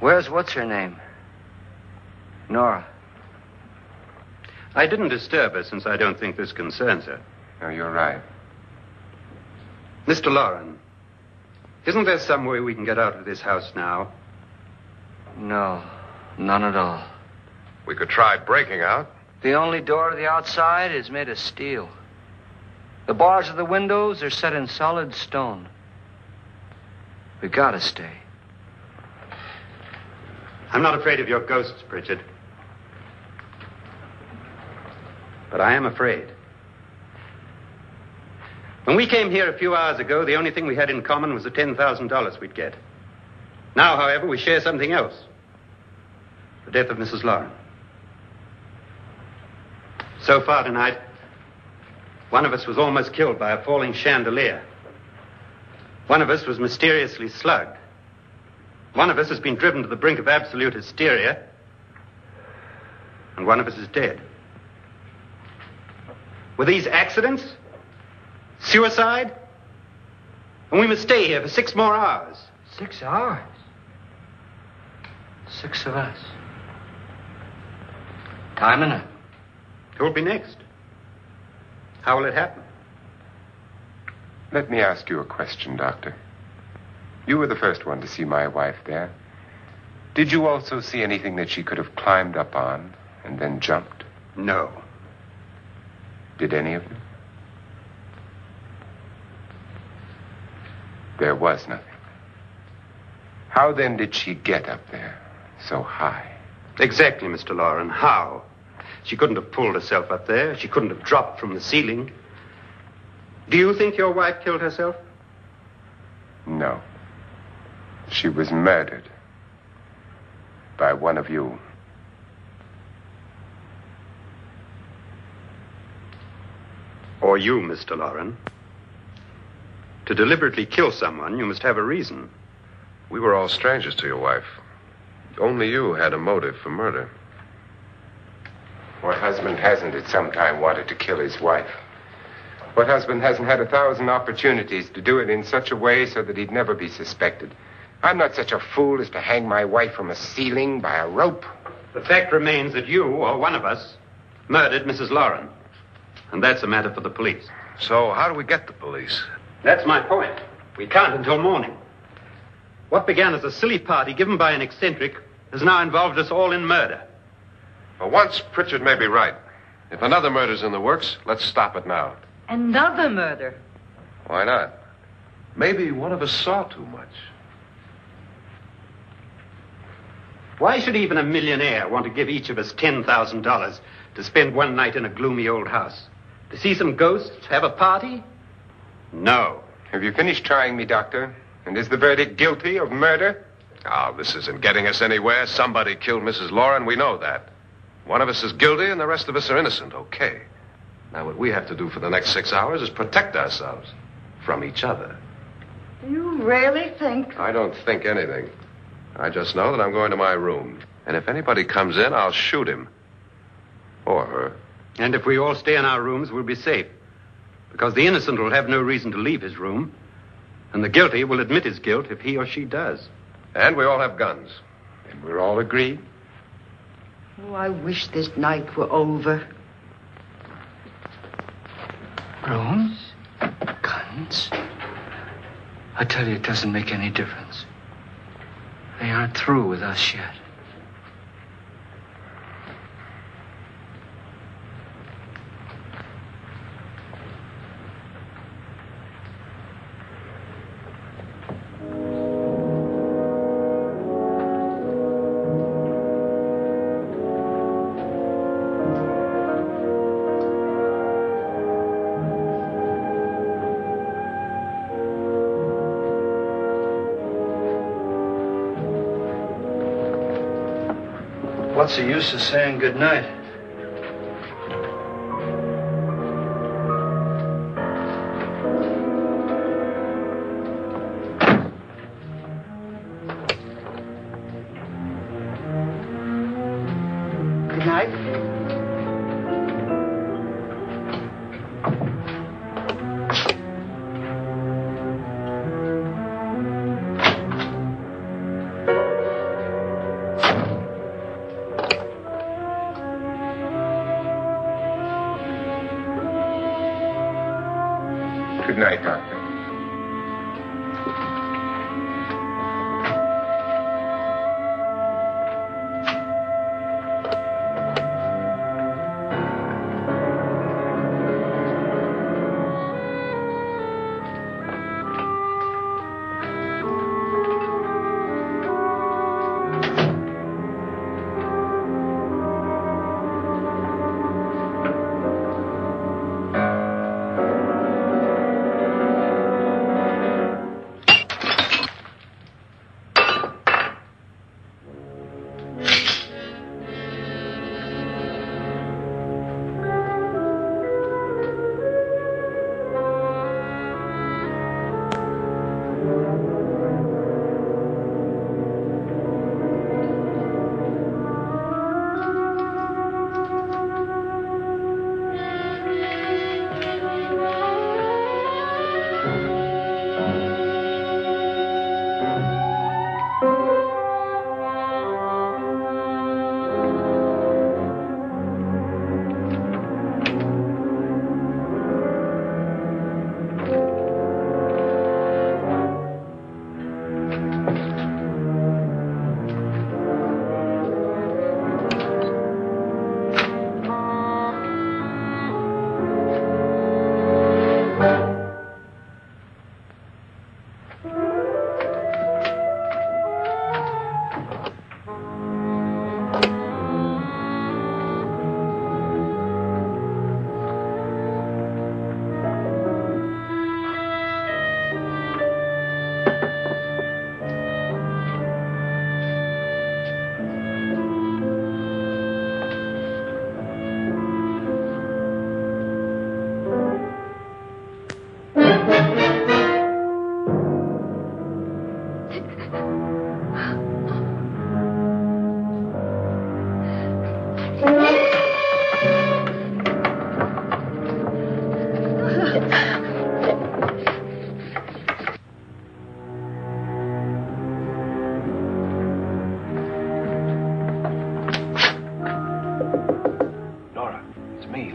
Where's what's-her-name? Nora. I didn't disturb her since I don't think this concerns her. No, you're right. Mr. Loren, isn't there some way we can get out of this house now? No, none at all. We could try breaking out. The only door to the outside is made of steel. The bars of the windows are set in solid stone. We gotta stay. I'm not afraid of your ghosts, Pritchard. But I am afraid. When we came here a few hours ago, the only thing we had in common was the $10,000 we'd get. Now, however, we share something else. The death of Mrs. Loren. So far tonight, one of us was almost killed by a falling chandelier. One of us was mysteriously slugged. One of us has been driven to the brink of absolute hysteria. And one of us is dead. Were these accidents? Suicide? And we must stay here for 6 more hours. 6 hours? 6 of us. Time enough. Who'll be next? How will it happen? Let me ask you a question, Doctor. You were the first one to see my wife there. Did you also see anything that she could have climbed up on and then jumped? No. Did any of you? There was nothing. How then did she get up there so high? Exactly, Mr. Loren. How? She couldn't have pulled herself up there. She couldn't have dropped from the ceiling. Do you think your wife killed herself? No. She was murdered by one of you. Or you, Mr. Loren. To deliberately kill someone, you must have a reason. We were all strangers to your wife. Only you had a motive for murder. What husband hasn't at some time wanted to kill his wife? What husband hasn't had 1,000 opportunities to do it in such a way so that he'd never be suspected? I'm not such a fool as to hang my wife from a ceiling by a rope. The fact remains that you, or one of us, murdered Mrs. Loren. And that's a matter for the police. So how do we get the police? That's my point. We can't until morning. What began as a silly party given by an eccentric has now involved us all in murder. For once, Pritchard may be right. If another murder's in the works, let's stop it now. Another murder? Why not? Maybe one of us saw too much. Why should even a millionaire want to give each of us $10,000 to spend one night in a gloomy old house? To see some ghosts, have a party? No. Have you finished trying me, Doctor? And is the verdict guilty of murder? Oh, this isn't getting us anywhere. Somebody killed Mrs. Loren. We know that. One of us is guilty and the rest of us are innocent. Okay. Now, what we have to do for the next 6 hours is protect ourselves from each other. You really think? I don't think anything. I just know that I'm going to my room. And if anybody comes in, I'll shoot him. Or her. And if we all stay in our rooms, we'll be safe. Because the innocent will have no reason to leave his room. And the guilty will admit his guilt if he or she does. And we all have guns. And we're all agreed? Oh, I wish this night were over. Rooms? Guns? I tell you, it doesn't make any difference. They aren't through with us yet. What's the use of saying good night? Good night. Good night, Doctor.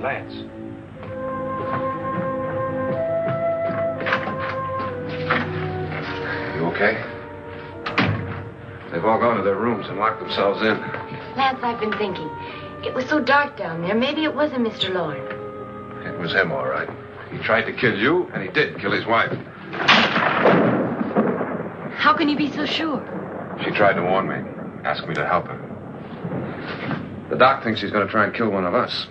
Lance. You okay? They've all gone to their rooms and locked themselves in. Lance, I've been thinking. It was so dark down there. Maybe it wasn't Mr. Loren. It was him, all right. He tried to kill you, and he did kill his wife. How can you be so sure? She tried to warn me, asked me to help her. The doc thinks he's going to try and kill one of us.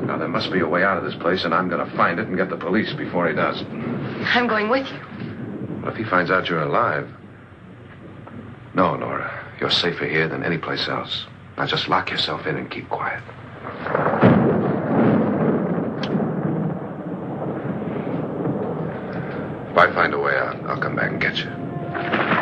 Now, there must be a way out of this place, and I'm going to find it and get the police before he does. I'm going with you. What if he finds out you're alive? No, Nora. You're safer here than any place else. Now just lock yourself in and keep quiet. If I find a way out, I'll come back and get you.